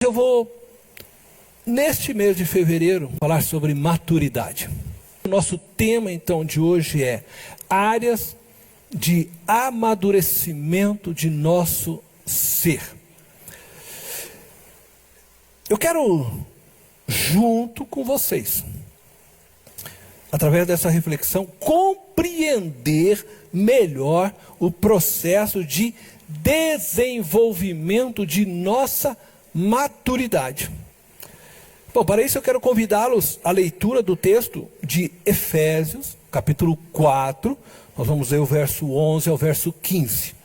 Eu vou, neste mês de fevereiro, falar sobre maturidade. O nosso tema, então, de hoje é áreas de amadurecimento de nosso ser. Eu quero, junto com vocês, através dessa reflexão, compreender melhor o processo de desenvolvimento de nossa maturidade. Bom, para isso eu quero convidá-los à leitura do texto de Efésios, capítulo 4, nós vamos ler o verso 11 ao verso 15.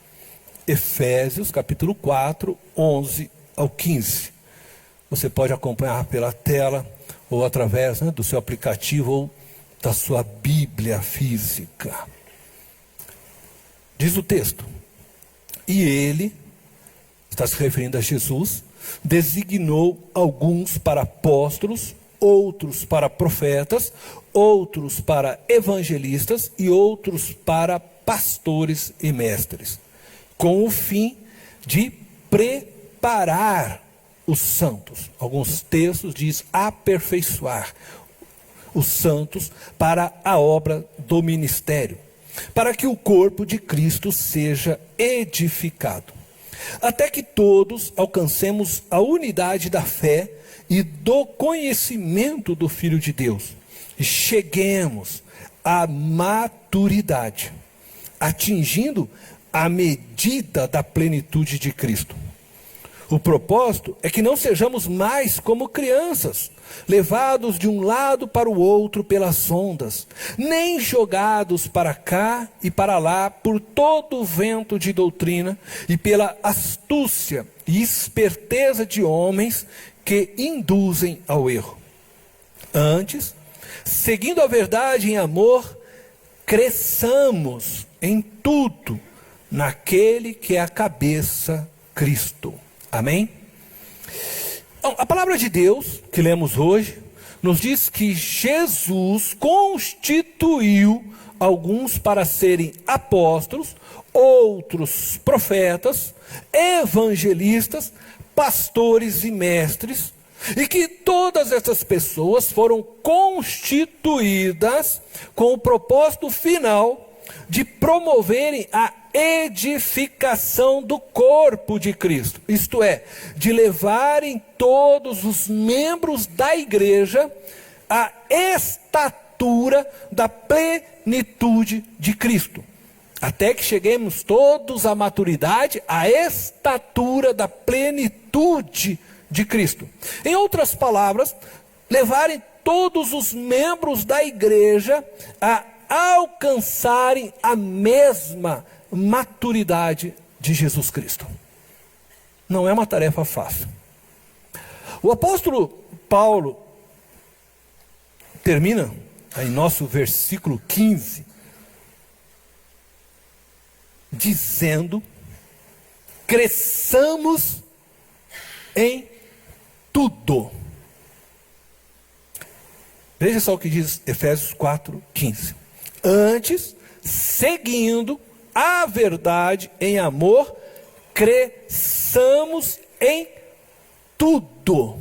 Efésios, capítulo 4, 11 ao 15. Você pode acompanhar pela tela, ou através do seu aplicativo, ou da sua Bíblia física. Diz o texto: e ele, está se referindo a Jesus, designou alguns para apóstolos, outros para profetas, outros para evangelistas e outros para pastores e mestres, com o fim de preparar os santos. Alguns textos diz aperfeiçoar os santos para a obra do ministério, para que o corpo de Cristo seja edificado, até que todos alcancemos a unidade da fé e do conhecimento do Filho de Deus, e cheguemos à maturidade, atingindo a medida da plenitude de Cristo. O propósito é que não sejamos mais como crianças, levados de um lado para o outro pelas ondas, nem jogados para cá e para lá por todo o vento de doutrina e pela astúcia e esperteza de homens que induzem ao erro. Antes, seguindo a verdade em amor, cresçamos em tudo naquele que é a cabeça, Cristo. Amém? Então, a palavra de Deus que lemos hoje nos diz que Jesus constituiu alguns para serem apóstolos, outros profetas, evangelistas, pastores e mestres, e que todas essas pessoas foram constituídas com o propósito final de promoverem a edificação do corpo de Cristo, isto é, de levarem todos os membros da igreja à estatura da plenitude de Cristo, até que cheguemos todos à maturidade, à estatura da plenitude de Cristo. Em outras palavras, levarem todos os membros da igreja a alcançarem a mesma maturidade de Jesus Cristo. Não é uma tarefa fácil. O apóstolo Paulo termina em nosso versículo 15 dizendo: cresçamos em tudo. Veja só o que diz Efésios 4:15. Antes, seguindo a verdade em amor, cresçamos em tudo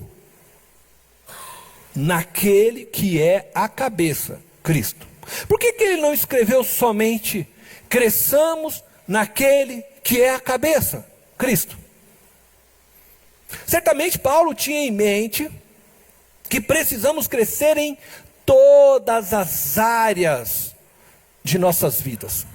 naquele que é a cabeça, Cristo. Por que ele não escreveu somente cresçamos naquele que é a cabeça, Cristo? Certamente Paulo tinha em mente que precisamos crescer em todas as áreas de nossas vidas.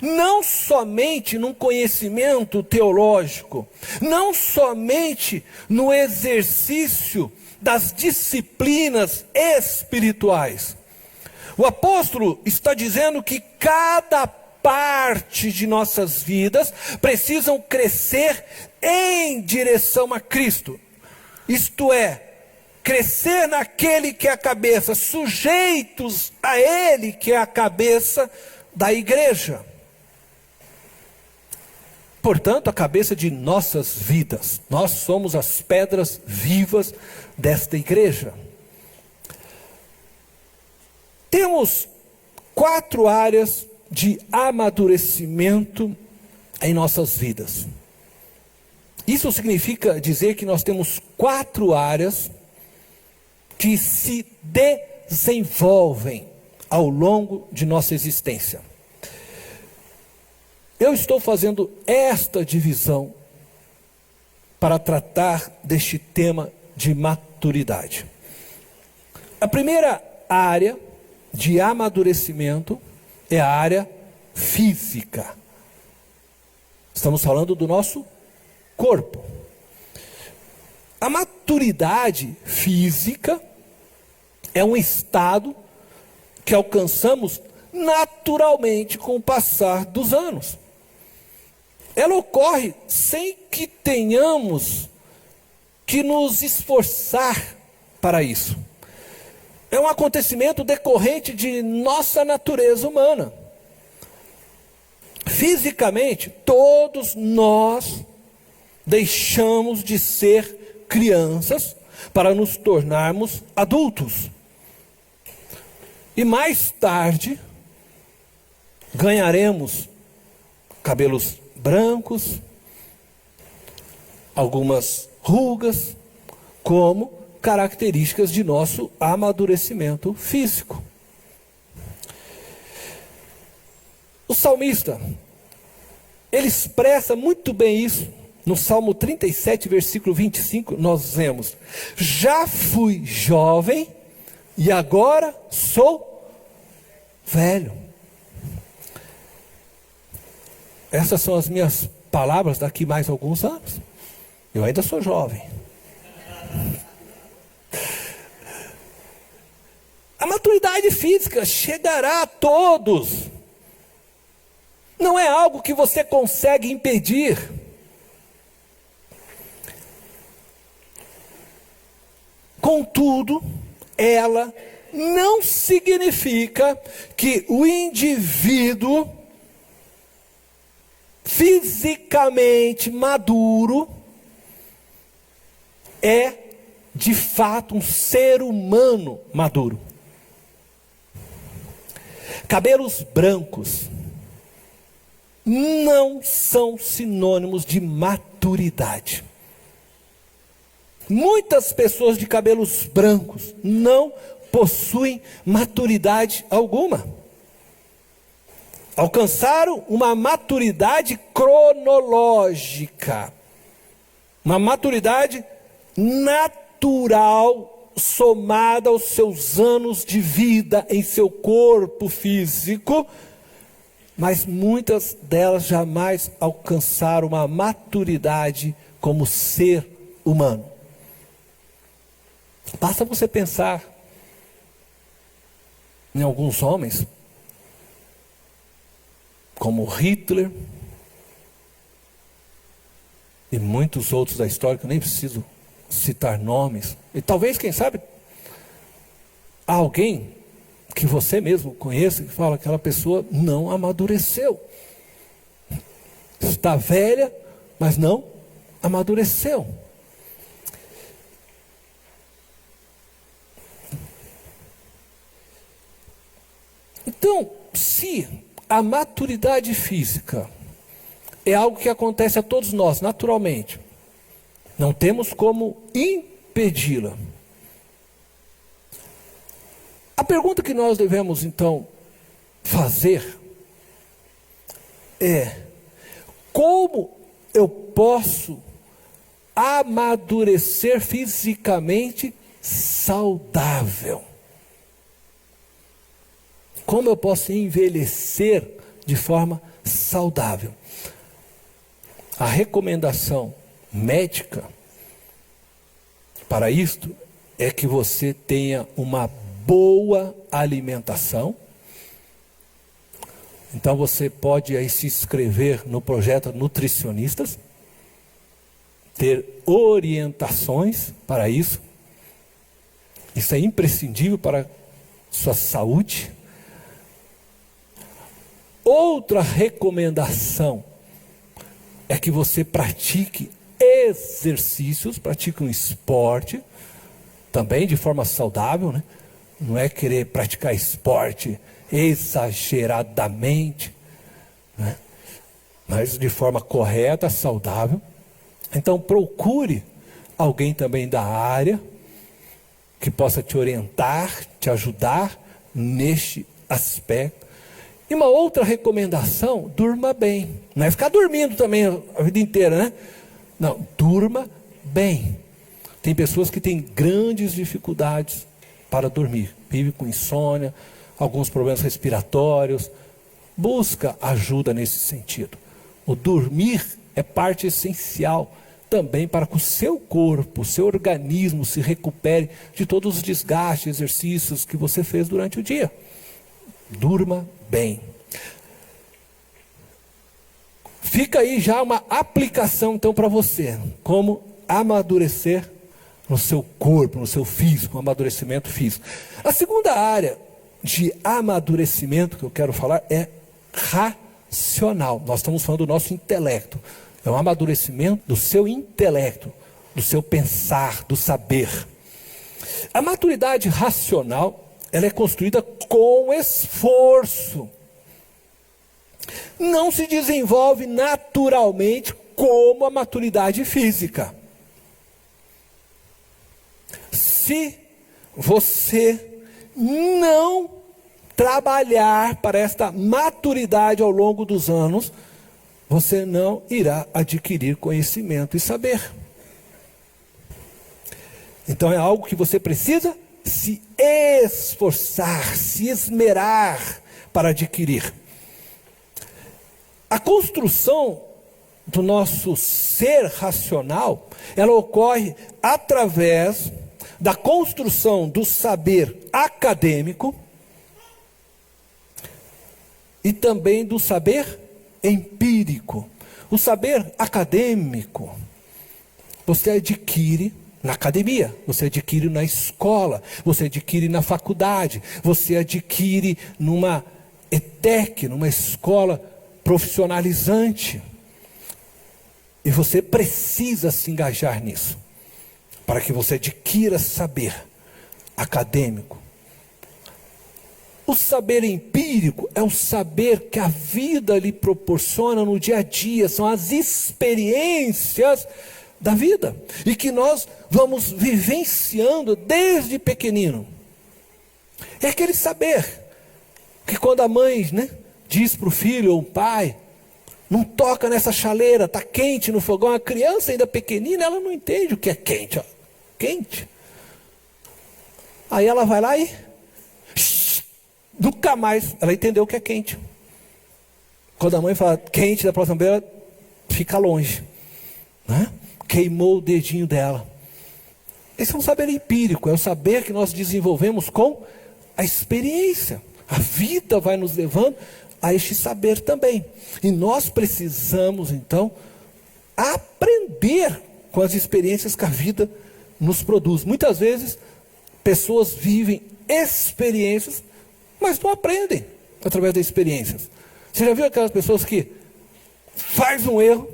Não somente num conhecimento teológico, não somente no exercício das disciplinas espirituais. O apóstolo está dizendo que cada parte de nossas vidas precisam crescer em direção a Cristo. Isto é, crescer naquele que é a cabeça, sujeitos a ele que é a cabeça da igreja. Portanto, a cabeça de nossas vidas. Nós somos as pedras vivas desta igreja. Temos 4 áreas de amadurecimento em nossas vidas. Isso significa dizer que nós temos 4 áreas que se desenvolvem ao longo de nossa existência. Eu estou fazendo esta divisão para tratar deste tema de maturidade. A primeira área de amadurecimento é a área física. Estamos falando do nosso corpo. A maturidade física é um estado que alcançamos naturalmente com o passar dos anos. Ela ocorre sem que tenhamos que nos esforçar para isso. É um acontecimento decorrente de nossa natureza humana. Fisicamente, todos nós deixamos de ser crianças para nos tornarmos adultos. E mais tarde, ganharemos cabelos brancos, algumas rugas, como características de nosso amadurecimento físico. O salmista, ele expressa muito bem isso. No Salmo 37, versículo 25, nós vemos: já fui jovem e agora sou velho. Essas são as minhas palavras daqui mais alguns anos. Eu ainda sou jovem. A maturidade física chegará a todos. Não é algo que você consegue impedir. Contudo, ela não significa que o indivíduo fisicamente maduro é de fato um ser humano maduro. Cabelos brancos não são sinônimos de maturidade. Muitas pessoas de cabelos brancos não possuem maturidade alguma. Alcançaram uma maturidade cronológica, uma maturidade natural somada aos seus anos de vida em seu corpo físico, mas muitas delas jamais alcançaram uma maturidade como ser humano. Basta você pensar em alguns homens, como Hitler, e muitos outros da história, que eu nem preciso citar nomes, e talvez, quem sabe, alguém que você mesmo conheça, que fala que aquela pessoa não amadureceu, está velha, mas não amadureceu. Então, se a maturidade física é algo que acontece a todos nós naturalmente, não temos como impedi-la. A pergunta que nós devemos então fazer é: como eu posso amadurecer fisicamente saudável? Como eu posso envelhecer de forma saudável? A recomendação médica para isto é que você tenha uma boa alimentação. Então você pode aí se inscrever no projeto Nutricionistas, ter orientações para isso. Isso é imprescindível para a sua saúde. Outra recomendação é que você pratique exercícios, pratique um esporte, também de forma saudável, né? Não é querer praticar esporte exageradamente, né? Mas de forma correta, saudável. Então procure alguém também da área que possa te orientar, te ajudar neste aspecto. E uma outra recomendação: durma bem. Não é ficar dormindo também a vida inteira, né? Não, durma bem. Tem pessoas que têm grandes dificuldades para dormir, vivem com insônia, alguns problemas respiratórios. Busca ajuda nesse sentido. O dormir é parte essencial também para que o seu corpo, o seu organismo se recupere de todos os desgastes, exercícios que você fez durante o dia. Durma bem. Fica aí já uma aplicação então para você, como amadurecer no seu corpo, no seu físico, um amadurecimento físico. A segunda área de amadurecimento que eu quero falar é racional. Nós estamos falando do nosso intelecto. É um amadurecimento do seu intelecto, do seu pensar, do saber. A maturidade racional, ela é construída com esforço. Não se desenvolve naturalmente como a maturidade física. Se você não trabalhar para esta maturidade ao longo dos anos, você não irá adquirir conhecimento e saber. Então é algo que você precisa se esforçar, se esmerar para adquirir. A construção do nosso ser racional, ela ocorre através da construção do saber acadêmico e também do saber empírico. O saber acadêmico você adquire na academia, você adquire na escola, você adquire na faculdade, você adquire numa ETEC, numa escola profissionalizante. E você precisa se engajar nisso, para que você adquira saber acadêmico. O saber empírico é o saber que a vida lhe proporciona no dia a dia, são as experiências da vida, e que nós vamos vivenciando desde pequenino. É aquele saber que quando a mãe, diz para o filho ou o pai: não toca nessa chaleira, está quente no fogão. A criança ainda pequenina, ela não entende o que é quente. Ó, quente. Aí ela vai lá e nunca mais ela entendeu o que é quente. Quando a mãe fala quente, da próxima vez ela fica longe, queimou o dedinho dela. Esse é um saber empírico, é o saber que nós desenvolvemos com a experiência. A vida vai nos levando a este saber também. E nós precisamos então aprender com as experiências que a vida nos produz. Muitas vezes pessoas vivem experiências, mas não aprendem através das experiências. Você já viu aquelas pessoas que faz um erro,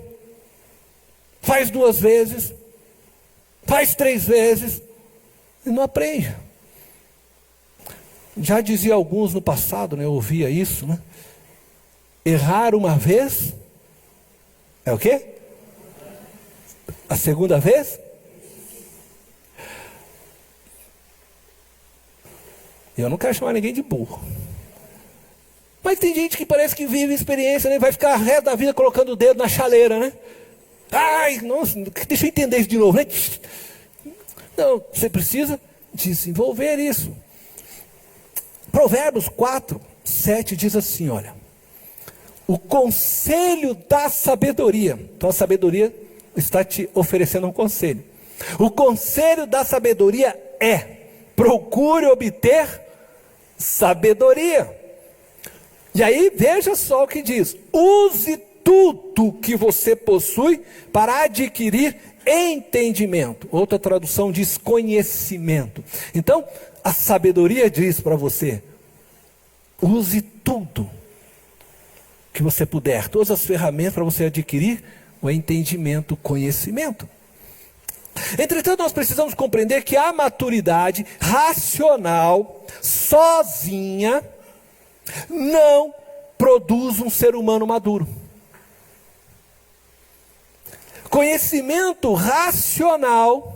faz 2 vezes, faz 3 vezes e não aprende? Já dizia alguns no passado, eu ouvia isso, errar uma vez é o quê? A segunda vez? Eu não quero chamar ninguém de burro. Mas tem gente que parece que vive experiência, vai ficar reto da vida colocando o dedo na chaleira, Ai, nossa, deixa eu entender isso de novo, Não, você precisa desenvolver isso. Provérbios 4:7 diz assim, olha: o conselho da sabedoria. Então a sabedoria está te oferecendo um conselho. O conselho da sabedoria é: procure obter sabedoria. E aí veja só o que diz: use tudo que você possui para adquirir entendimento. Outra tradução diz conhecimento. Então a sabedoria diz para você: use tudo que você puder, todas as ferramentas para você adquirir o entendimento, o conhecimento. Entretanto, nós precisamos compreender que a maturidade racional, sozinha, não produz um ser humano maduro. Conhecimento racional,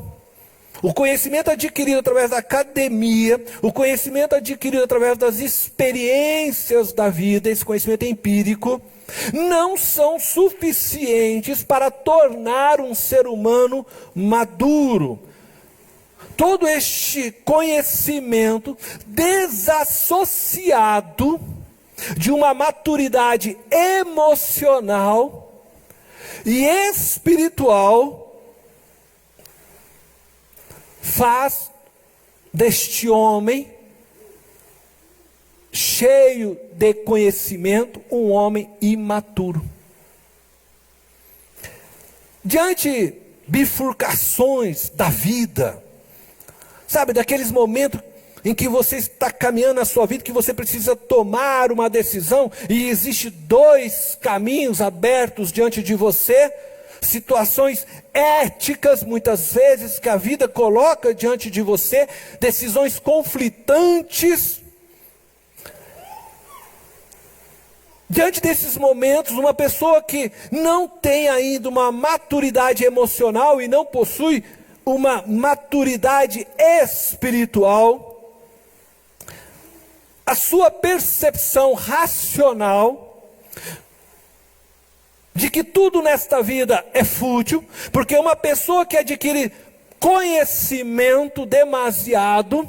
o conhecimento adquirido através da academia, o conhecimento adquirido através das experiências da vida, esse conhecimento empírico, não são suficientes para tornar um ser humano maduro. Todo este conhecimento desassociado de uma maturidade emocional e espiritual faz deste homem cheio de conhecimento um homem imaturo. Diante bifurcações da vida, sabe, daqueles momentos em que você está caminhando na sua vida, que você precisa tomar uma decisão, e existe dois caminhos abertos diante de você, situações éticas, muitas vezes, que a vida coloca diante de você, decisões conflitantes. Diante desses momentos, uma pessoa que não tem ainda uma maturidade emocional e não possui uma maturidade espiritual, a sua percepção racional de que tudo nesta vida é fútil, porque uma pessoa que adquire conhecimento demasiado,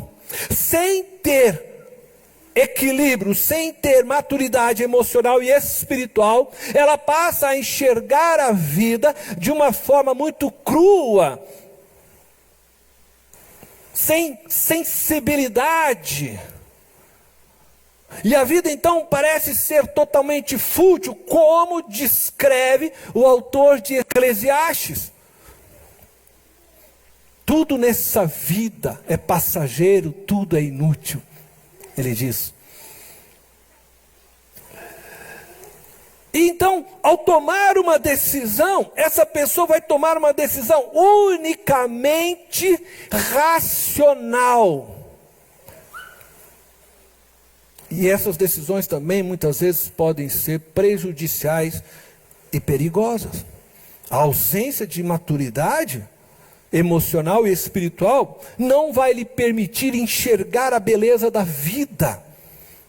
sem ter equilíbrio, sem ter maturidade emocional e espiritual, ela passa a enxergar a vida de uma forma muito crua, sem sensibilidade. E a vida então parece ser totalmente fútil, como descreve o autor de Eclesiastes. Tudo nessa vida é passageiro, tudo é inútil, ele diz. E então, ao tomar uma decisão, essa pessoa vai tomar uma decisão unicamente racional. E essas decisões também muitas vezes podem ser prejudiciais e perigosas. A ausência de maturidade emocional e espiritual não vai lhe permitir enxergar a beleza da vida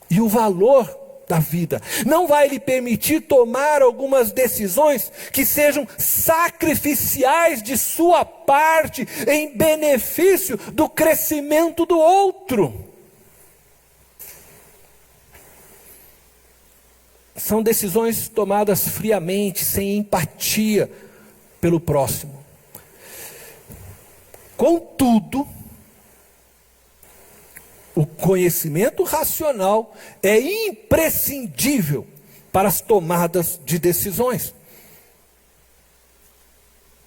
e o valor da vida. Não vai lhe permitir tomar algumas decisões que sejam sacrificiais de sua parte em benefício do crescimento do outro. São decisões tomadas friamente, sem empatia pelo próximo. Contudo, o conhecimento racional é imprescindível para as tomadas de decisões.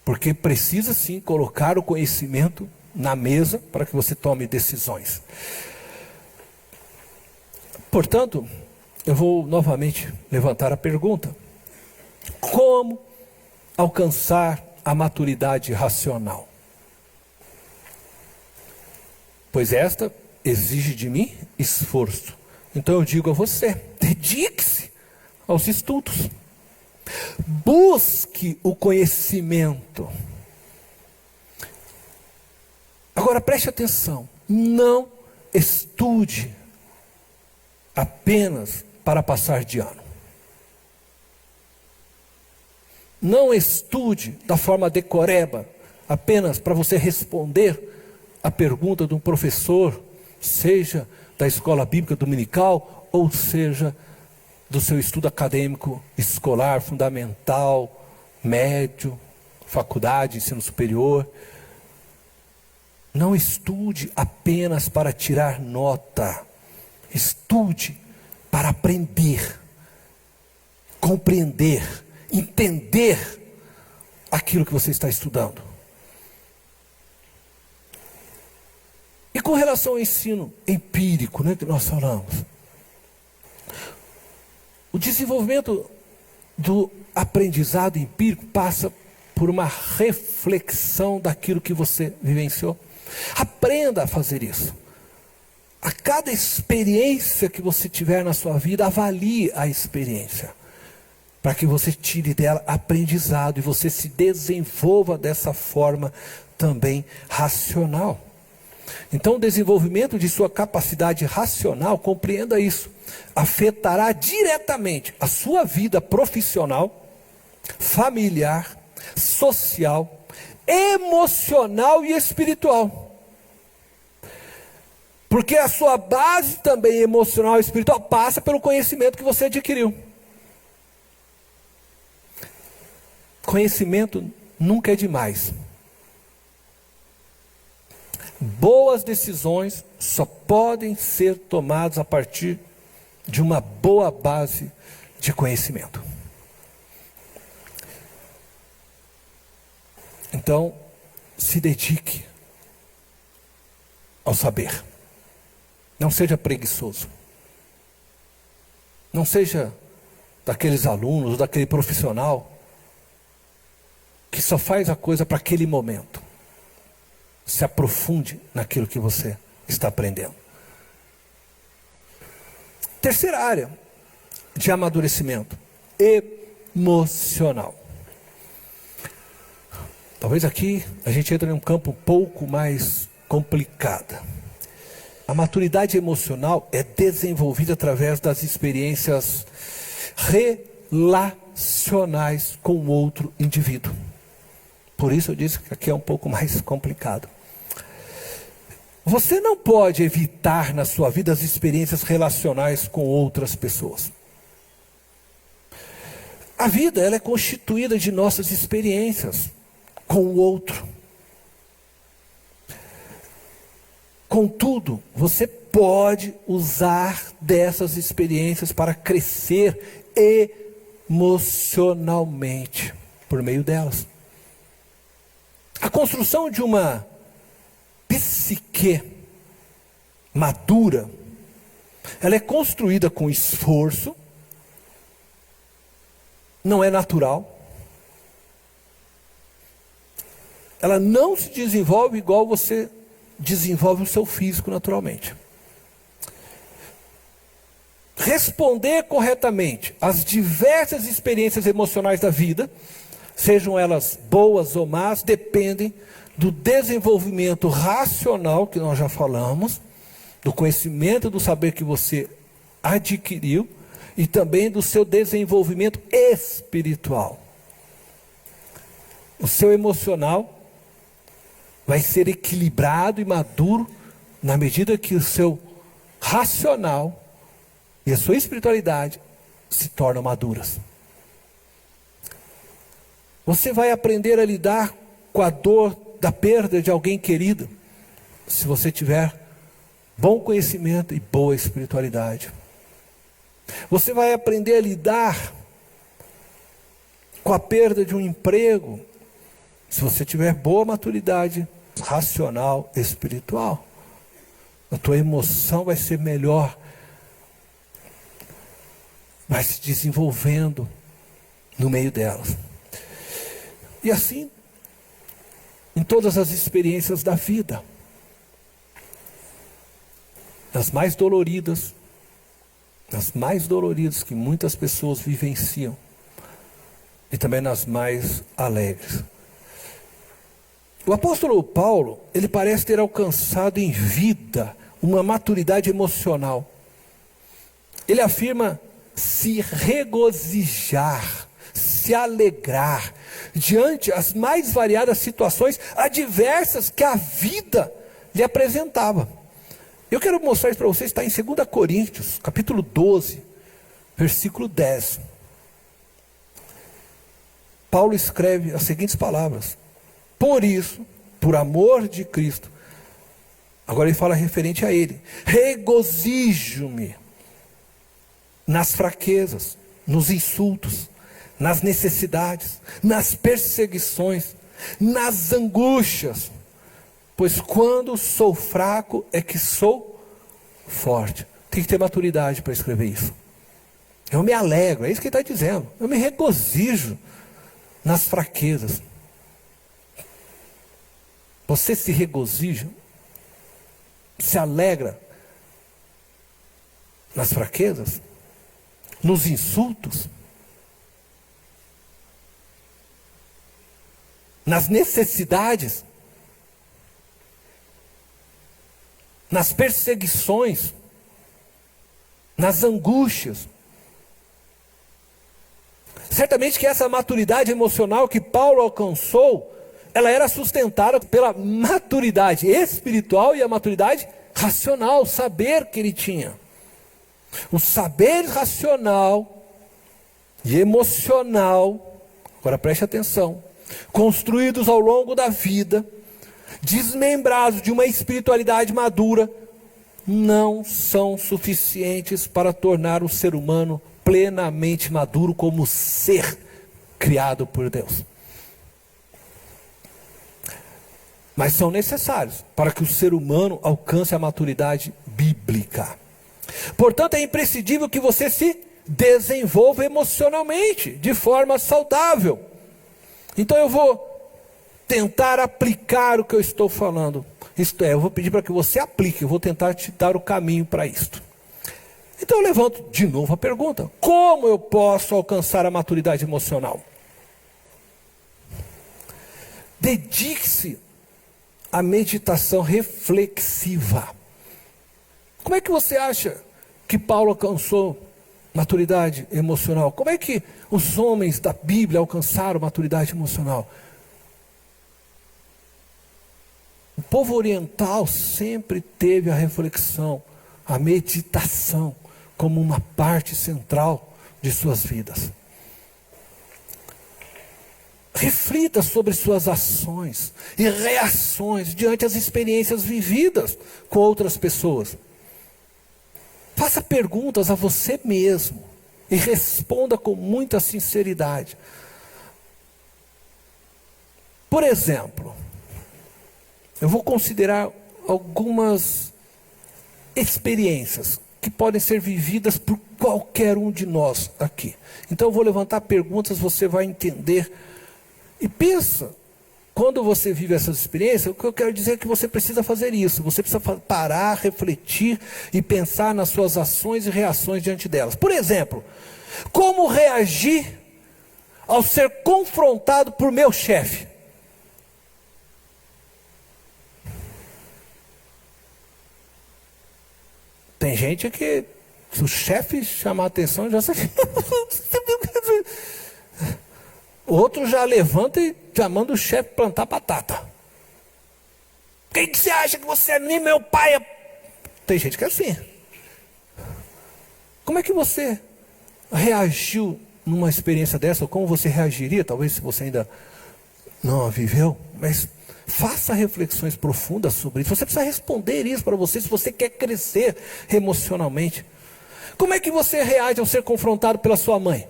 Porque precisa sim colocar o conhecimento na mesa para que você tome decisões. Portanto, eu vou novamente levantar a pergunta: como alcançar a maturidade racional? Pois esta exige de mim esforço. Então eu digo a você: dedique-se aos estudos. Busque o conhecimento. Agora preste atenção: não estude apenas para passar de ano. Não estude da forma decoreba, apenas para você responder a pergunta de um professor, seja da escola bíblica dominical, ou seja do seu estudo acadêmico escolar, fundamental, médio, faculdade, ensino superior. Não estude apenas para tirar nota. Estude para aprender, compreender, entender aquilo que você está estudando. E com relação ao ensino empírico, que nós falamos, o desenvolvimento do aprendizado empírico passa por uma reflexão daquilo que você vivenciou. Aprenda a fazer isso. A cada experiência que você tiver na sua vida, avalie a experiência, para que você tire dela aprendizado e você se desenvolva dessa forma também racional. Então, o desenvolvimento de sua capacidade racional, compreenda isso, afetará diretamente a sua vida profissional, familiar, social, emocional e espiritual. Porque a sua base também emocional e espiritual passa pelo conhecimento que você adquiriu. Conhecimento nunca é demais. Boas decisões só podem ser tomadas a partir de uma boa base de conhecimento. Então, se dedique ao saber. Não seja preguiçoso. Não seja daqueles alunos, daquele profissional que só faz a coisa para aquele momento. Se aprofunde naquilo que você está aprendendo. Terceira área de amadurecimento, emocional. Talvez aqui a gente entre em um campo um pouco mais complicado. A maturidade emocional é desenvolvida através das experiências relacionais com o outro indivíduo. Por isso eu disse que aqui é um pouco mais complicado. Você não pode evitar na sua vida as experiências relacionais com outras pessoas. A vida, ela é constituída de nossas experiências com o outro. Contudo, você pode usar dessas experiências para crescer emocionalmente por meio delas. A construção de uma psique madura, ela é construída com esforço, não é natural. Ela não se desenvolve igual você desenvolve o seu físico naturalmente. Responder corretamente às diversas experiências emocionais da vida, sejam elas boas ou más, dependem do desenvolvimento racional, que nós já falamos, do conhecimento, do saber que você adquiriu, e também do seu desenvolvimento espiritual. O seu emocional vai ser equilibrado e maduro na medida que o seu racional e a sua espiritualidade se tornam maduras. Você vai aprender a lidar com a dor da perda de alguém querido, se você tiver bom conhecimento e boa espiritualidade. Você vai aprender a lidar com a perda de um emprego, se você tiver boa maturidade racional e espiritual. A tua emoção vai ser melhor, vai se desenvolvendo no meio delas. E assim, em todas as experiências da vida, nas mais doloridas que muitas pessoas vivenciam, e também nas mais alegres. O apóstolo Paulo, ele parece ter alcançado em vida uma maturidade emocional. Ele afirma se regozijar, se alegrar diante as mais variadas situações adversas que a vida lhe apresentava. Eu quero mostrar isso para vocês, está em 2 Coríntios, capítulo 12, versículo 10. Paulo escreve as seguintes palavras: por isso, por amor de Cristo, agora ele fala referente a ele, regozijo-me nas fraquezas, nos insultos, nas necessidades, nas perseguições, nas angústias, pois quando sou fraco é que sou forte. Tem que ter maturidade para escrever isso. Eu me alegro, é isso que ele está dizendo. Eu me regozijo nas fraquezas. Você se regozija, se alegra nas fraquezas, nos insultos, nas necessidades, nas perseguições, nas angústias. Certamente que essa maturidade emocional que Paulo alcançou, ela era sustentada pela maturidade espiritual e a maturidade racional, o saber que ele tinha. O saber racional e emocional, agora preste atenção, construídos ao longo da vida, desmembrados de uma espiritualidade madura, não são suficientes para tornar o ser humano plenamente maduro como ser criado por Deus. Mas são necessários para que o ser humano alcance a maturidade bíblica. Portanto, é imprescindível que você se desenvolva emocionalmente, de forma saudável. Então eu vou tentar aplicar o que eu estou falando. Isto é, eu vou pedir para que você aplique, eu vou tentar te dar o caminho para isto. Então eu levanto de novo a pergunta: como eu posso alcançar a maturidade emocional? Dedique-se à meditação reflexiva. Como é que você acha que Paulo alcançou maturidade emocional? Como é que os homens da Bíblia alcançaram maturidade emocional? O povo oriental sempre teve a reflexão, a meditação, como uma parte central de suas vidas. Reflita sobre suas ações e reações diante das experiências vividas com outras pessoas. Faça perguntas a você mesmo e responda com muita sinceridade. Por exemplo, eu vou considerar algumas experiências que podem ser vividas por qualquer um de nós aqui. Então eu vou levantar perguntas, você vai entender. E pensa, quando você vive essas experiências, o que eu quero dizer é que você precisa fazer isso. Você precisa parar, refletir e pensar nas suas ações e reações diante delas. Por exemplo, como reagir ao ser confrontado por meu chefe? Tem gente que, se o chefe chamar a atenção, já sabe. Outro já levanta e já manda o chefe plantar batata. Quem que você acha que você é? Nem meu pai é... Tem gente que é assim. Como é que você reagiu numa experiência dessa? Ou como você reagiria? Talvez se você ainda não a viveu. Mas faça reflexões profundas sobre isso. Você precisa responder isso para você se você quer crescer emocionalmente. Como é que você reage ao ser confrontado pela sua mãe?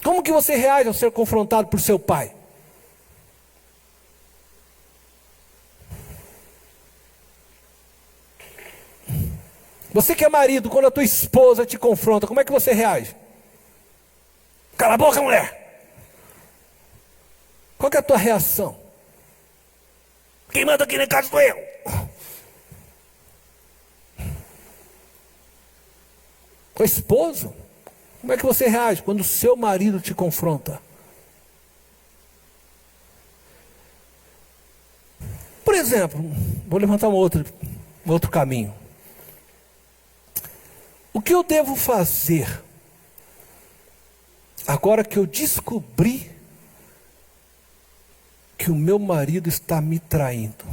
Como que você reage ao ser confrontado por seu pai? Você que é marido, quando a tua esposa te confronta, como é que você reage? Cala a boca, mulher! Qual que é a tua reação? Quem manda aqui na casa sou eu! O esposo, como é que você reage quando o seu marido te confronta? Por exemplo, vou levantar um outro caminho. O que eu devo fazer agora que eu descobri que o meu marido está me traindo?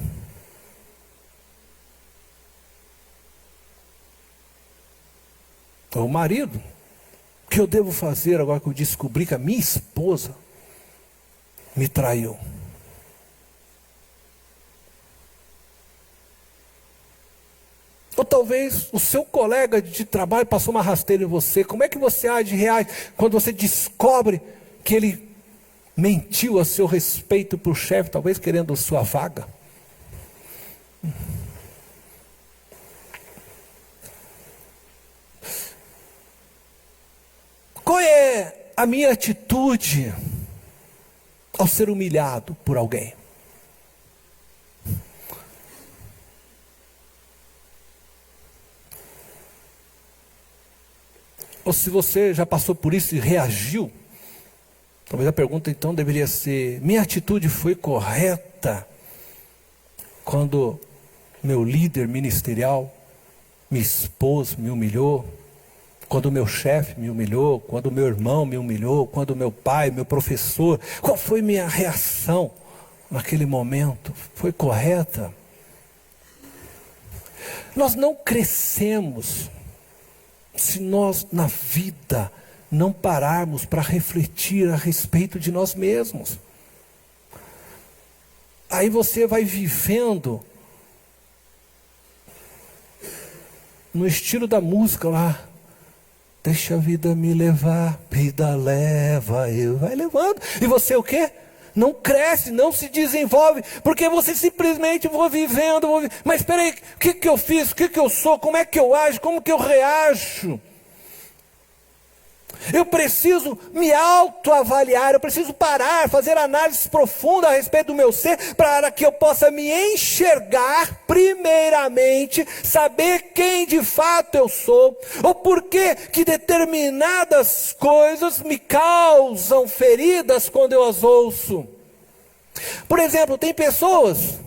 O marido, o que eu devo fazer agora que eu descobri que a minha esposa me traiu? Ou talvez o seu colega de trabalho passou uma rasteira em você. Como é que você reage quando você descobre que ele mentiu a seu respeito para o chefe, talvez querendo a sua vaga? Qual é a minha atitude ao ser humilhado por alguém? Ou se você já passou por isso e reagiu, Talvez a pergunta então deveria ser: minha atitude foi correta quando meu líder ministerial me expôs, me humilhou? Quando o meu chefe me humilhou? Quando o meu irmão me humilhou? Quando o meu pai, meu professor? Qual foi minha reação naquele momento? Foi correta? Nós não crescemos se nós na vida não pararmos para refletir a respeito de nós mesmos. Aí você vai vivendo no estilo da música lá. Deixa a vida me levar, vida leva, eu vai levando. E você o quê? Não cresce, não se desenvolve, porque você simplesmente vou vivendo. Mas espera aí, o que eu fiz? O que eu sou? Como é que eu ajo? Como que eu reajo? Eu preciso me autoavaliar, eu preciso parar, fazer análise profunda a respeito do meu ser, para que eu possa me enxergar primeiramente, saber quem de fato eu sou, ou por que determinadas coisas me causam feridas quando eu as ouço. Por exemplo, tem pessoas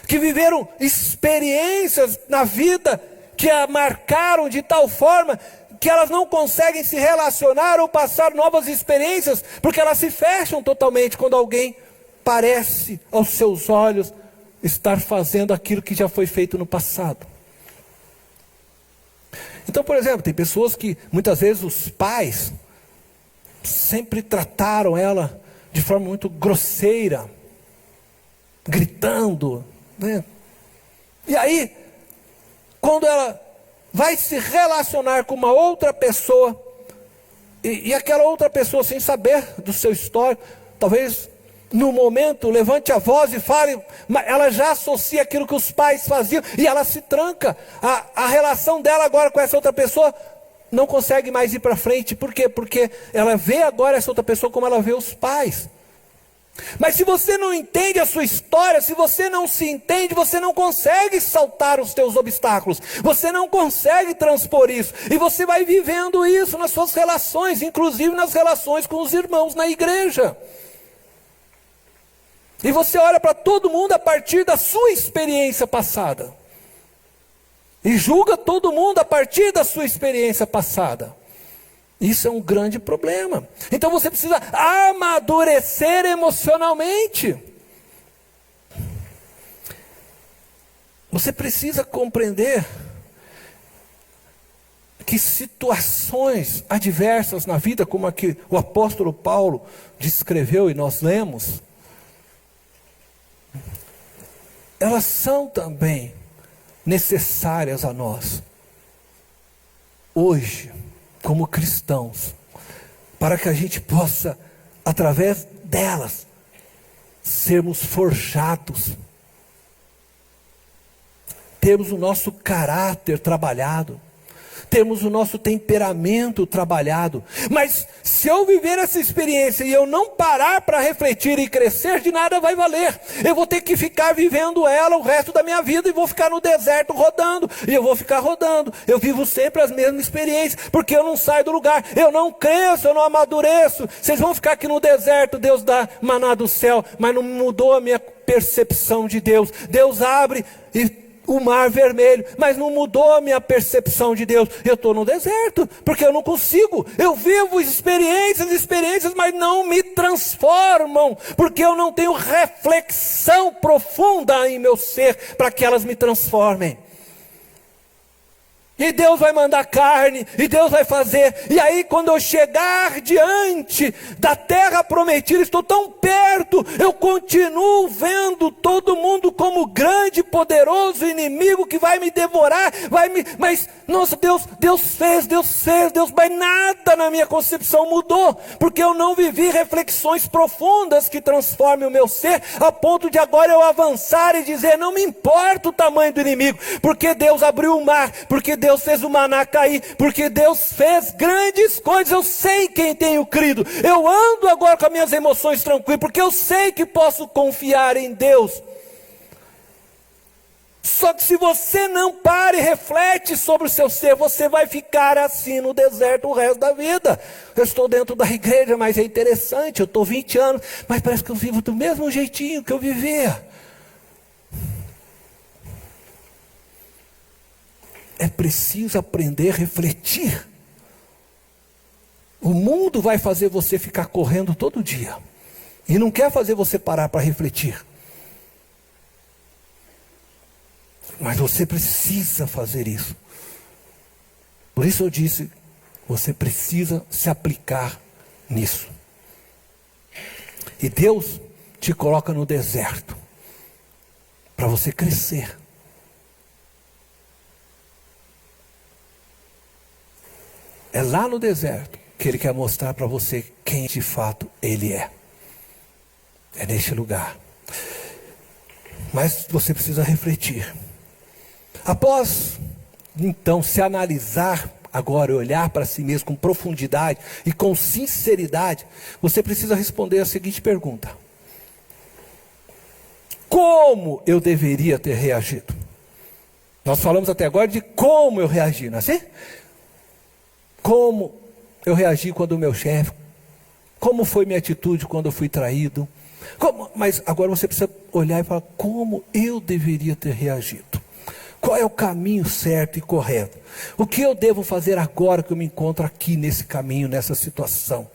que viveram experiências na vida que a marcaram de tal forma que elas não conseguem se relacionar ou passar novas experiências, porque elas se fecham totalmente quando alguém parece aos seus olhos estar fazendo aquilo que já foi feito no passado. Então, por exemplo, tem pessoas que muitas vezes os pais sempre trataram ela de forma muito grosseira, gritando, né? E aí, quando ela vai se relacionar com uma outra pessoa, e aquela outra pessoa, sem saber do seu histórico, talvez no momento levante a voz e fale, mas ela já associa aquilo que os pais faziam, e ela se tranca. A relação dela agora com essa outra pessoa não consegue mais ir para frente. Por quê? Porque ela vê agora essa outra pessoa como ela vê os pais. Mas se você não entende a sua história, se você não se entende, você não consegue saltar os teus obstáculos, você não consegue transpor isso, e você vai vivendo isso nas suas relações, inclusive nas relações com os irmãos na igreja. E você olha para todo mundo a partir da sua experiência passada, e julga todo mundo a partir da sua experiência passada. Isso é um grande problema. Então você precisa amadurecer emocionalmente. Você precisa compreender que situações adversas na vida, como a que o apóstolo Paulo descreveu e nós lemos, elas são também necessárias a nós, hoje, como cristãos, para que a gente possa, através delas, sermos forjados, termos o nosso caráter trabalhado, temos o nosso temperamento trabalhado. Mas se eu viver essa experiência e eu não parar para refletir e crescer, de nada vai valer. Eu vou ter que ficar vivendo ela o resto da minha vida, e vou ficar no deserto rodando, e eu vou ficar rodando. Eu vivo sempre as mesmas experiências, porque eu não saio do lugar, eu não cresço, eu não amadureço. Vocês vão ficar aqui no deserto, Deus dá maná do céu, mas não mudou a minha percepção de Deus. Deus abre o mar vermelho, mas não mudou a minha percepção de Deus. Eu estou no deserto, porque eu não consigo. Eu vivo experiências, mas não me transformam, porque eu não tenho reflexão profunda em meu ser, para que elas me transformem. E Deus vai mandar carne, e Deus vai fazer. E aí quando eu chegar diante da terra prometida, estou tão perto, eu continuo vendo todo mundo como grande, poderoso inimigo que vai me devorar, mas, nossa, Deus fez, mas nada na minha concepção mudou, porque eu não vivi reflexões profundas que transformem o meu ser, a ponto de agora eu avançar e dizer, não me importa o tamanho do inimigo, porque Deus abriu o mar, porque Deus fez o maná cair, porque Deus fez grandes coisas. Eu sei quem tenho crido, eu ando agora com as minhas emoções tranquilas, porque eu sei que posso confiar em Deus. Só que se você não para e reflete sobre o seu ser, você vai ficar assim no deserto o resto da vida. Eu estou dentro da igreja, mas é interessante, eu estou 20 anos, mas parece que eu vivo do mesmo jeitinho que eu vivia. É preciso aprender a refletir. O mundo vai fazer você ficar correndo todo dia. E não quer fazer você parar para refletir. Mas você precisa fazer isso. Por isso eu disse, você precisa se aplicar nisso. E Deus te coloca no deserto para você crescer. É lá no deserto que Ele quer mostrar para você quem de fato Ele é. É neste lugar. Mas você precisa refletir. Após, então, se analisar agora, olhar para si mesmo com profundidade e com sinceridade, você precisa responder a seguinte pergunta: como eu deveria ter reagido? Nós falamos até agora de como eu reagi, não é assim? Como eu reagi quando o meu chefe, como foi minha atitude quando eu fui traído, mas agora você precisa olhar e falar, como eu deveria ter reagido? Qual é o caminho certo e correto? O que eu devo fazer agora que eu me encontro aqui nesse caminho, nessa situação?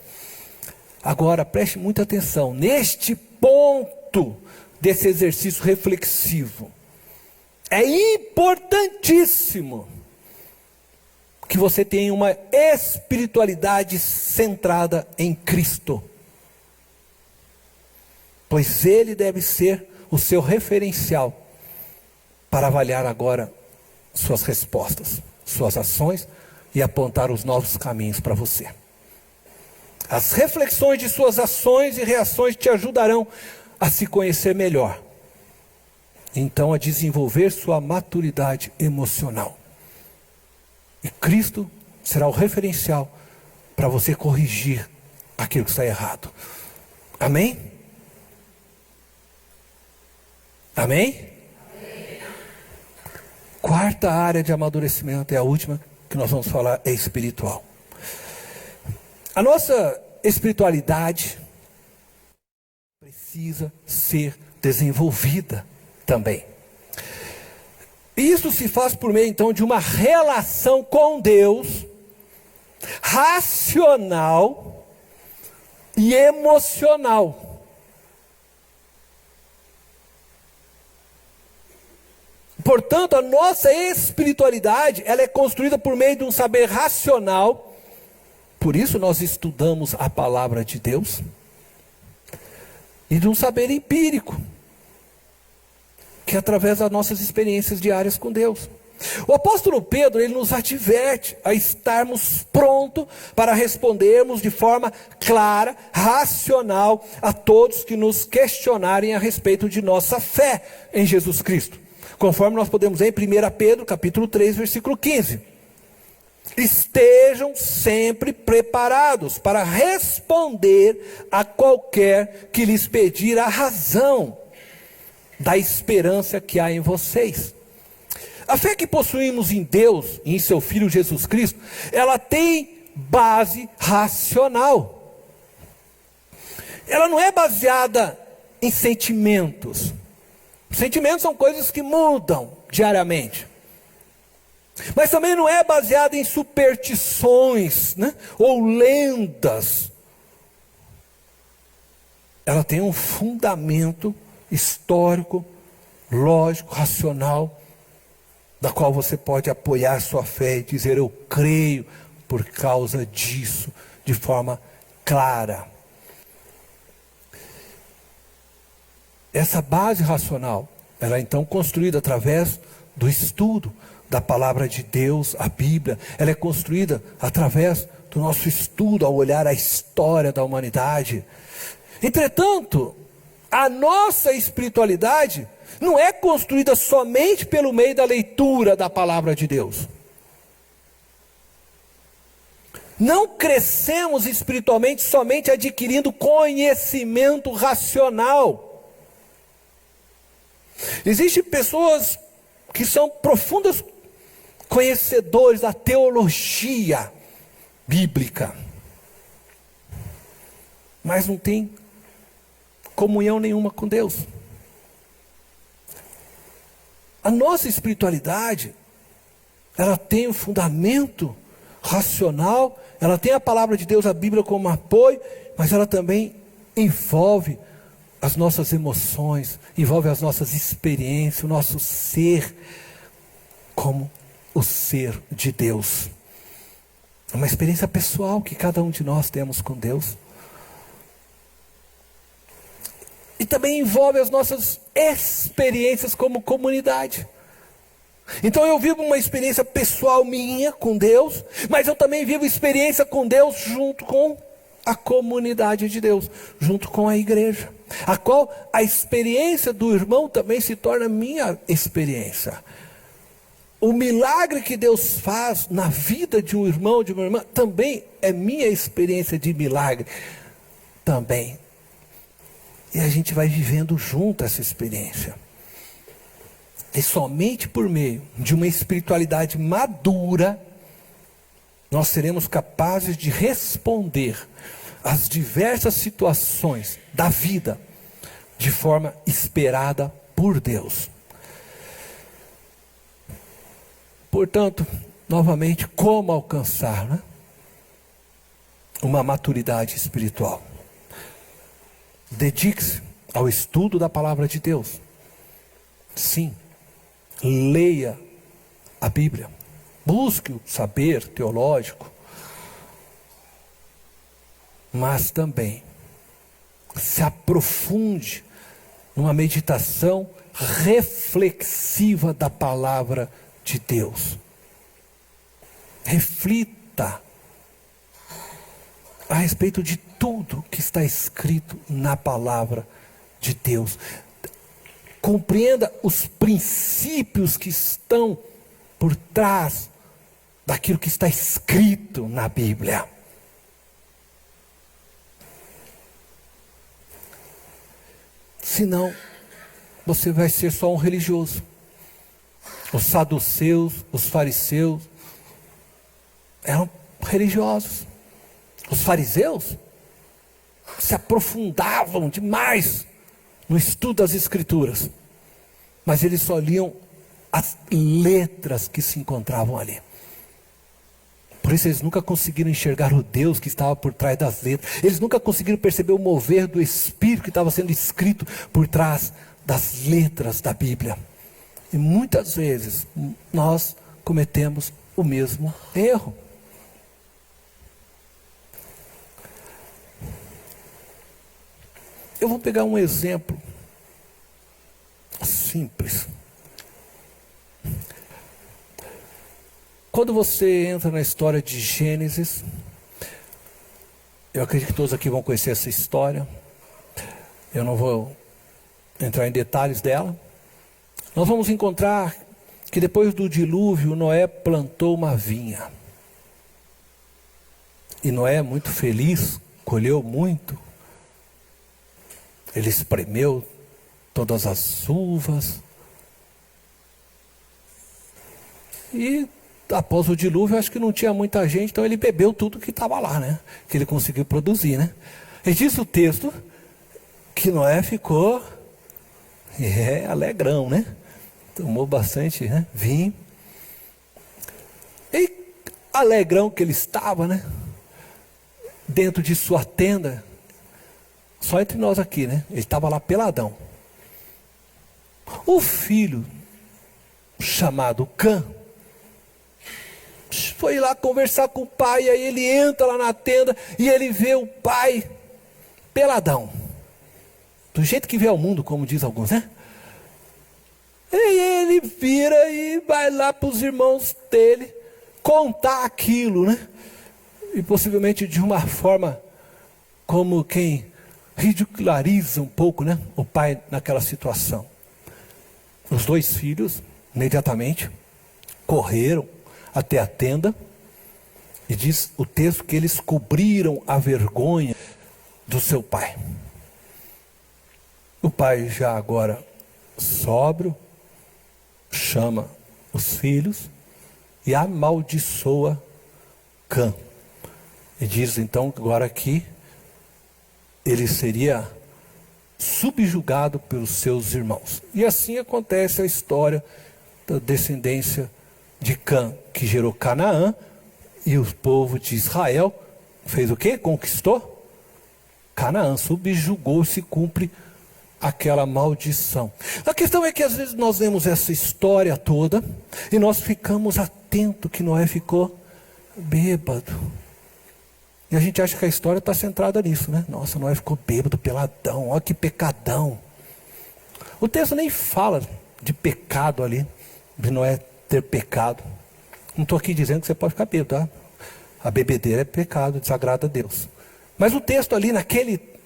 Agora preste muita atenção, neste ponto desse exercício reflexivo, é importantíssimo que você tenha uma espiritualidade centrada em Cristo. Pois Ele deve ser o seu referencial para avaliar agora suas respostas, suas ações e apontar os novos caminhos para você. As reflexões de suas ações e reações te ajudarão a se conhecer melhor. Então a desenvolver sua maturidade emocional. E Cristo será o referencial para você corrigir aquilo que está errado. Amém? Amém? Amém? Quarta área de amadurecimento, é a última que nós vamos falar, é espiritual. A nossa espiritualidade precisa ser desenvolvida também. E isso se faz por meio então de uma relação com Deus racional e emocional. Portanto, a nossa espiritualidade, ela é construída por meio de um saber racional. Por isso nós estudamos a palavra de Deus. E de um saber empírico, que é através das nossas experiências diárias com Deus. O apóstolo Pedro, ele nos adverte a estarmos prontos para respondermos de forma clara, racional, a todos que nos questionarem a respeito de nossa fé em Jesus Cristo. Conforme nós podemos ver em 1 Pedro, capítulo 3, versículo 15. Estejam sempre preparados para responder a qualquer que lhes pedir a razão da esperança que há em vocês. A fé que possuímos em Deus e em seu Filho Jesus Cristo, ela tem base racional. Ela não é baseada em sentimentos. Sentimentos são coisas que mudam diariamente. Mas também não é baseada em superstições, né? Ou lendas. Ela tem um fundamento histórico, lógico, racional, da qual você pode apoiar sua fé e dizer, eu creio por causa disso, de forma clara. Essa base racional, ela é então construída através do estudo da palavra de Deus, a Bíblia. Ela é construída através do nosso estudo, ao olhar a história da humanidade. Entretanto, a nossa espiritualidade não é construída somente pelo meio da leitura da palavra de Deus. Não crescemos espiritualmente somente adquirindo conhecimento racional. Existem pessoas que são profundos conhecedores da teologia bíblica, mas não tem comunhão nenhuma com Deus. A nossa espiritualidade, ela tem um fundamento racional, ela tem a palavra de Deus, a Bíblia como apoio, mas ela também envolve as nossas emoções, envolve as nossas experiências, o nosso ser como o ser de Deus. É uma experiência pessoal que cada um de nós temos com Deus. E também envolve as nossas experiências como comunidade. Então eu vivo uma experiência pessoal minha com Deus, mas eu também vivo experiência com Deus junto com a comunidade de Deus, junto com a igreja, a qual a experiência do irmão também se torna minha experiência. O milagre que Deus faz na vida de um irmão, de uma irmã, também é minha experiência de milagre, também. E a gente vai vivendo junto essa experiência. E somente por meio de uma espiritualidade madura, nós seremos capazes de responder às diversas situações da vida de forma esperada por Deus. Portanto, novamente, como alcançar, né, uma maturidade espiritual? Dedique-se ao estudo da palavra de Deus. Sim, leia a Bíblia. Busque o saber teológico. Mas também se aprofunde numa meditação reflexiva da palavra de Deus. Reflita a respeito de tudo que está escrito na palavra de Deus. Compreenda os princípios que estão por trás daquilo que está escrito na Bíblia. Senão, você vai ser só um religioso. Os saduceus, os fariseus, eram religiosos. Os fariseus se aprofundavam demais no estudo das Escrituras, mas eles só liam as letras que se encontravam ali. Por isso eles nunca conseguiram enxergar o Deus que estava por trás das letras. Eles nunca conseguiram perceber o mover do Espírito que estava sendo escrito por trás das letras da Bíblia. E muitas vezes nós cometemos o mesmo erro. Eu vou pegar um exemplo simples. Quando você entra na história de Gênesis, eu acredito que todos aqui vão conhecer essa história. Eu não vou entrar em detalhes dela. Nós vamos encontrar que depois do dilúvio, Noé plantou uma vinha. E Noé, muito feliz, colheu muito. Ele espremeu todas as uvas. E após o dilúvio, acho que não tinha muita gente, então ele bebeu tudo que estava lá, né? Que ele conseguiu produzir, né? E diz o texto que Noé ficou alegrão, né? Tomou bastante, né, vinho. E alegrão que ele estava, né? Dentro de sua tenda, só entre nós aqui, né? Ele estava lá peladão. O filho, chamado Cã, foi lá conversar com o pai, aí ele entra lá na tenda e ele vê o pai peladão. Do jeito que vê o mundo, como diz alguns, né? E ele vira e vai lá para os irmãos dele contar aquilo, né? E possivelmente de uma forma como quem ridiculariza um pouco, né, o pai naquela situação. Os dois filhos, imediatamente, correram até a tenda, e diz o texto que eles cobriram a vergonha do seu pai. O pai já agora sóbrio, chama os filhos e amaldiçoa Cã. E diz então agora que ele seria subjugado pelos seus irmãos. E assim acontece a história da descendência de Cã, que gerou Canaã, e o povo de Israel fez o quê? Conquistou Canaã, subjugou, se cumpre aquela maldição. A questão é que às vezes nós vemos essa história toda e nós ficamos atentos que Noé ficou bêbado. E a gente acha que a história está centrada nisso, né? Nossa, Noé ficou bêbado, peladão, olha que pecadão. O texto nem fala de pecado ali, de Noé ter pecado. Não estou aqui dizendo que você pode ficar bêbado, tá? A bebedeira é pecado, desagrada a Deus. Mas o texto ali, naquele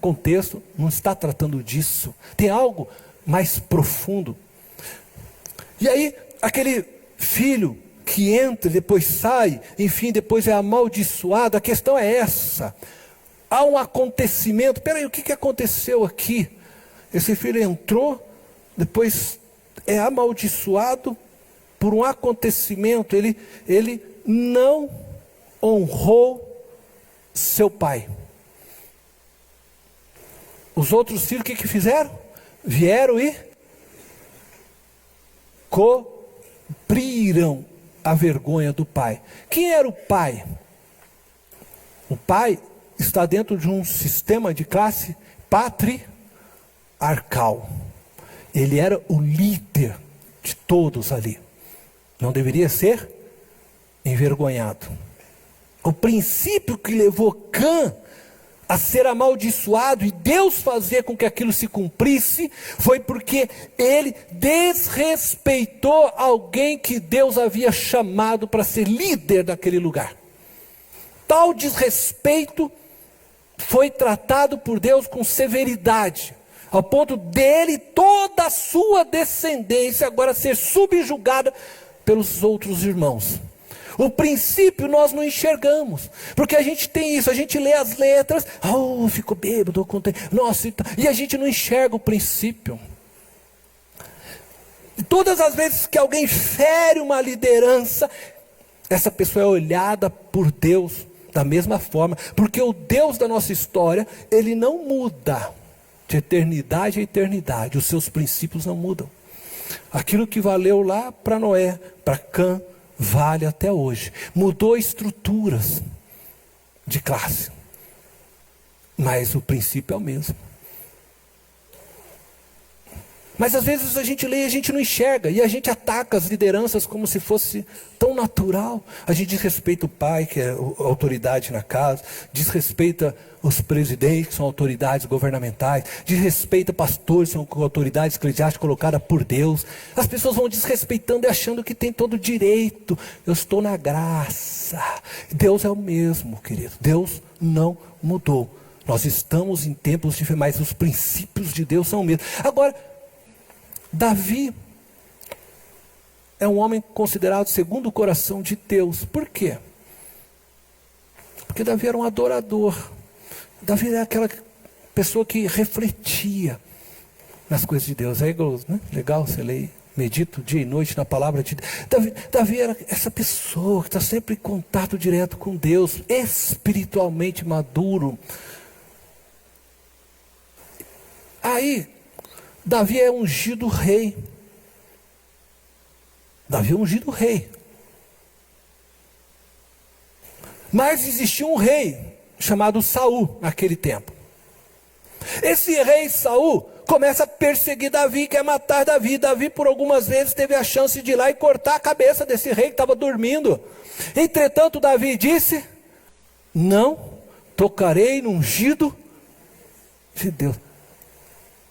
contexto, não está tratando disso. Tem algo mais profundo. E aí, aquele filho que entra, depois sai, enfim, depois é amaldiçoado. A questão é essa. Há um acontecimento. Peraí, o que aconteceu aqui? Esse filho entrou, depois é amaldiçoado por um acontecimento. Ele não honrou seu pai. Os outros filhos o que fizeram? Vieram e cobriram a vergonha do pai. Quem era o pai? O pai está dentro de um sistema de classe patriarcal. Ele era o líder de todos ali. Não deveria ser envergonhado. O princípio que levou Cã a ser amaldiçoado e Deus fazer com que aquilo se cumprisse, foi porque ele desrespeitou alguém que Deus havia chamado para ser líder daquele lugar. Tal desrespeito foi tratado por Deus com severidade, ao ponto dele, toda a sua descendência, agora ser subjugada pelos outros irmãos. O princípio nós não enxergamos, porque a gente tem isso, a gente lê as letras, ficou bêbado, nossa, e a gente não enxerga o princípio. E todas as vezes que alguém fere uma liderança, essa pessoa é olhada por Deus da mesma forma, porque o Deus da nossa história, ele não muda de eternidade a eternidade, os seus princípios não mudam. Aquilo que valeu lá para Noé, para Cã, vale até hoje. Mudou estruturas de classe, mas o princípio é o mesmo. Mas às vezes a gente lê e a gente não enxerga, e a gente ataca as lideranças como se fosse tão natural. A gente desrespeita o pai, que é a autoridade na casa, desrespeita os presidentes, que são autoridades governamentais, desrespeita pastores, que são autoridades eclesiásticas colocadas por Deus. As pessoas vão desrespeitando e achando que tem todo direito. Eu estou na graça. Deus é o mesmo, querido. Deus não mudou. Nós estamos em tempos diferentes, mas os princípios de Deus são os mesmos. Agora, Davi é um homem considerado segundo o coração de Deus. Por quê? Porque Davi era um adorador. Davi era aquela pessoa que refletia nas coisas de Deus. É legal, você lê, medita dia e noite na palavra de Deus. Davi era essa pessoa que está sempre em contato direto com Deus, espiritualmente maduro. Aí, Davi é ungido rei. Davi é ungido rei. Mas existia um rei chamado Saul naquele tempo. Esse rei Saul começa a perseguir Davi, quer matar Davi. Davi por algumas vezes teve a chance de ir lá e cortar a cabeça desse rei que estava dormindo. Entretanto Davi disse: não tocarei no ungido de Deus.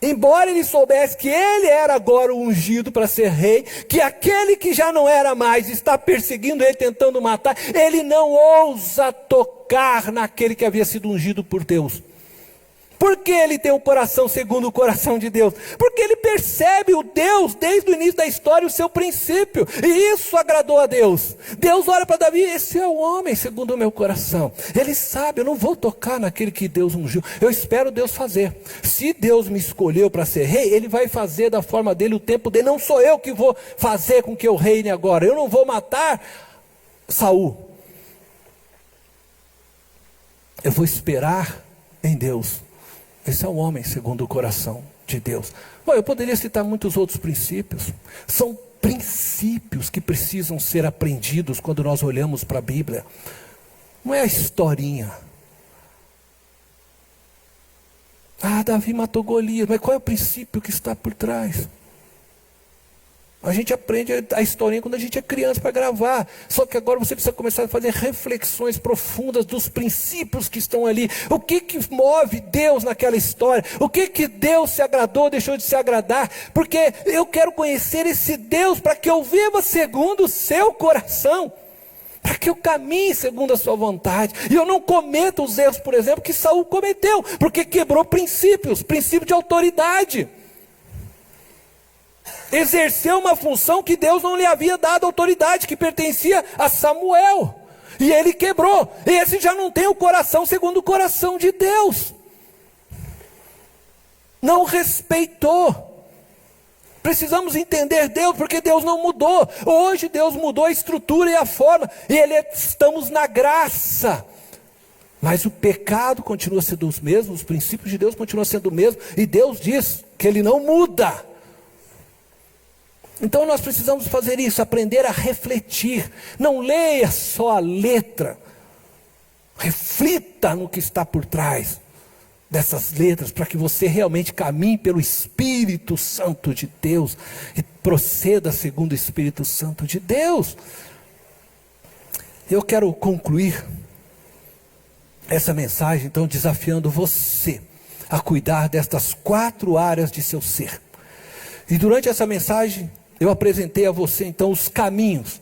Embora ele soubesse que ele era agora o ungido para ser rei, que aquele que já não era mais está perseguindo ele, tentando matar, ele não ousa tocar naquele que havia sido ungido por Deus. Por que ele tem um coração segundo o coração de Deus? Porque ele percebe o Deus desde o início da história, o seu princípio, e isso agradou a Deus. Deus olha para Davi: esse é o homem segundo o meu coração. Ele sabe, eu não vou tocar naquele que Deus ungiu, eu espero Deus fazer. Se Deus me escolheu para ser rei, Ele vai fazer da forma dele, o tempo dele. Não sou eu que vou fazer com que eu reine agora. Eu não vou matar Saul. Eu vou esperar em Deus. Esse é o homem segundo o coração de Deus. Bom, eu poderia citar muitos outros princípios. São princípios que precisam ser aprendidos quando nós olhamos para a Bíblia. Não é a historinha. Davi matou Golias, mas qual é o princípio que está por trás? A gente aprende a historinha quando a gente é criança para gravar. Só que agora você precisa começar a fazer reflexões profundas dos princípios que estão ali. O que move Deus naquela história? O que Deus se agradou, deixou de se agradar? Porque eu quero conhecer esse Deus para que eu viva segundo o seu coração. Para que eu caminhe segundo a sua vontade. E eu não cometa os erros, por exemplo, que Saul cometeu. Porque quebrou princípios, princípio de autoridade. Exerceu uma função que Deus não lhe havia dado autoridade, que pertencia a Samuel. E ele quebrou. Esse já não tem o coração segundo o coração de Deus. Não respeitou. Precisamos entender Deus, porque Deus não mudou. Hoje Deus mudou a estrutura e a forma. E estamos na graça. Mas o pecado continua sendo os mesmos, os princípios de Deus continuam sendo os mesmos. E Deus diz que Ele não muda. Então nós precisamos fazer isso, aprender a refletir. Não leia só a letra. Reflita no que está por trás dessas letras, para que você realmente caminhe pelo Espírito Santo de Deus e proceda segundo o Espírito Santo de Deus. Eu quero concluir essa mensagem, então, desafiando você a cuidar destas 4 áreas de seu ser. E durante essa mensagem, eu apresentei a você, então, os caminhos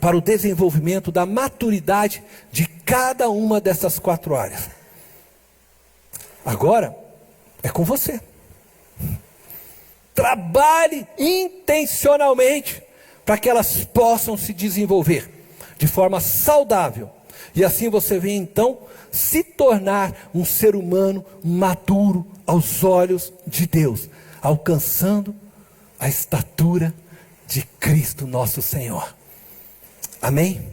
para o desenvolvimento da maturidade de cada uma dessas 4 áreas. Agora, é com você. Trabalhe intencionalmente para que elas possam se desenvolver de forma saudável. E assim você vem, então, se tornar um ser humano maduro aos olhos de Deus, alcançando a estatura de Cristo nosso Senhor. Amém?